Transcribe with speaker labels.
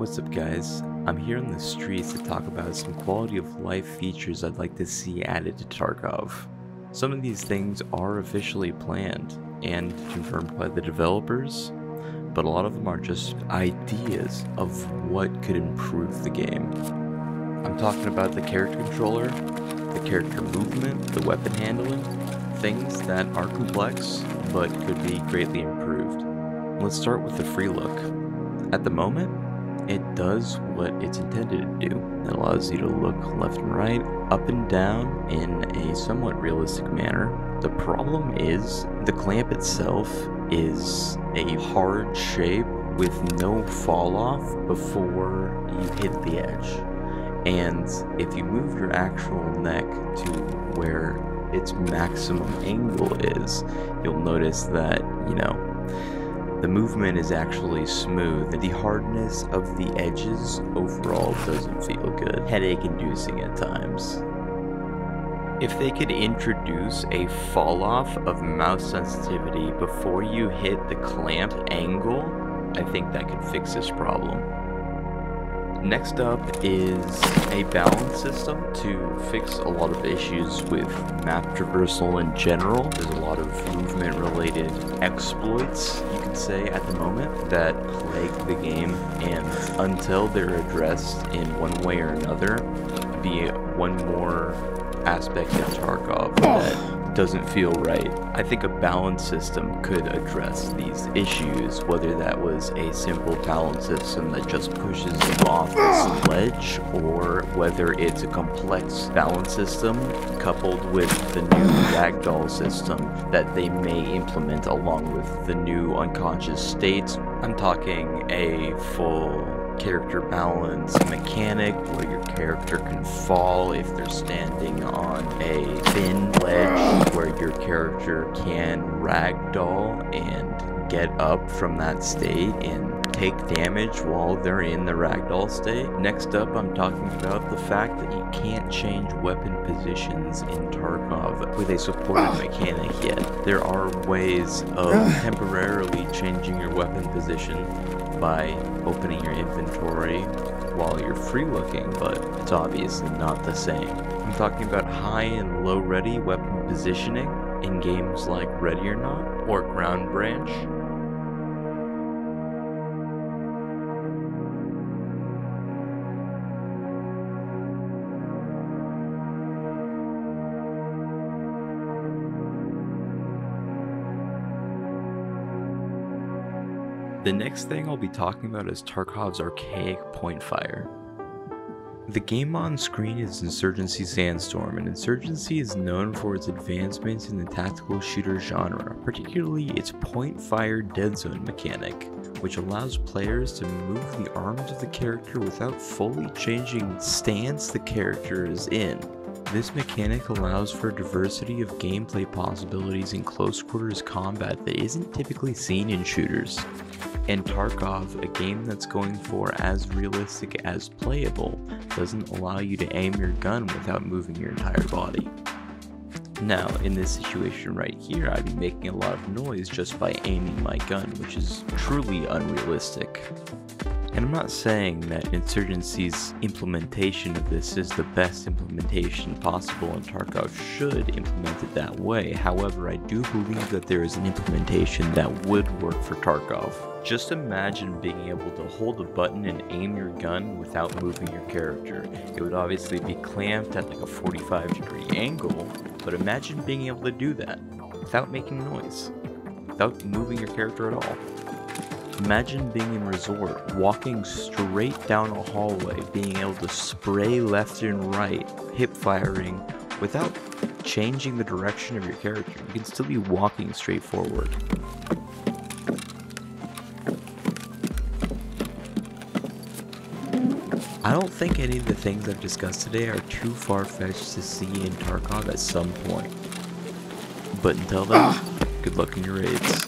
Speaker 1: What's up guys, I'm here on the streets to talk about some quality of life features I'd like to see added to Tarkov. Some of these things are officially planned and confirmed by the developers, but a lot of them are just ideas of what could improve the game. I'm talking about the character controller, the character movement, the weapon handling, things that are complex but could be greatly improved. Let's start with the free look. At the moment, it does what it's intended to do. It allows you to look left and right, up and down in a somewhat realistic manner. The problem is the clamp itself is a hard shape with no fall off before you hit the edge. And if you move your actual neck to where its maximum angle is, you'll notice that, the movement is actually smooth. The hardness of the edges overall doesn't feel good. Headache inducing at times. If they could introduce a fall off of mouse sensitivity before you hit the clamp angle, I think that could fix this problem. Next up is a balance system to fix a lot of issues with map traversal in general. There's a lot of movement related exploits, you could say, at the moment that plague the game, and until they're addressed in one way or another, be one more aspect of Tarkov that doesn't feel right. I think a balance system could address these issues, whether that was a simple balance system that just pushes you off the sledge, or whether it's a complex balance system coupled with the new ragdoll system that they may implement along with the new unconscious states. I'm talking a full character balance mechanic where your character can fall if they're standing on a thin ledge, where your character can ragdoll and get up from that state and take damage while they're in the ragdoll state. Next up, I'm talking about the fact that you can't change weapon positions in Tarkov with a supported mechanic yet. There are ways of temporarily changing your weapon position by opening your inventory while you're free looking, but it's obviously not the same. I'm talking about high and low ready weapon positioning in games like Ready or Not or Ground Branch. The next thing I'll be talking about is Tarkov's archaic point fire. The game on screen is Insurgency Sandstorm, and Insurgency is known for its advancements in the tactical shooter genre, particularly its point fire dead zone mechanic, which allows players to move the arms of the character without fully changing the stance the character is in. This mechanic allows for a diversity of gameplay possibilities in close quarters combat that isn't typically seen in shooters. And Tarkov, a game that's going for as realistic as playable, doesn't allow you to aim your gun without moving your entire body. Now, in this situation right here, I'd be making a lot of noise just by aiming my gun, which is truly unrealistic. And I'm not saying that Insurgency's implementation of this is the best implementation possible, and Tarkov should implement it that way. However, I do believe that there is an implementation that would work for Tarkov. Just imagine being able to hold a button and aim your gun without moving your character. It would obviously be clamped at like a 45-degree angle, but imagine being able to do that without making noise, without moving your character at all. Imagine being in Resort, walking straight down a hallway, being able to spray left and right, hip firing, without changing the direction of your character. You can still be walking straight forward. I don't think any of the things I've discussed today are too far-fetched to see in Tarkov at some point. But until then, good luck in your raids.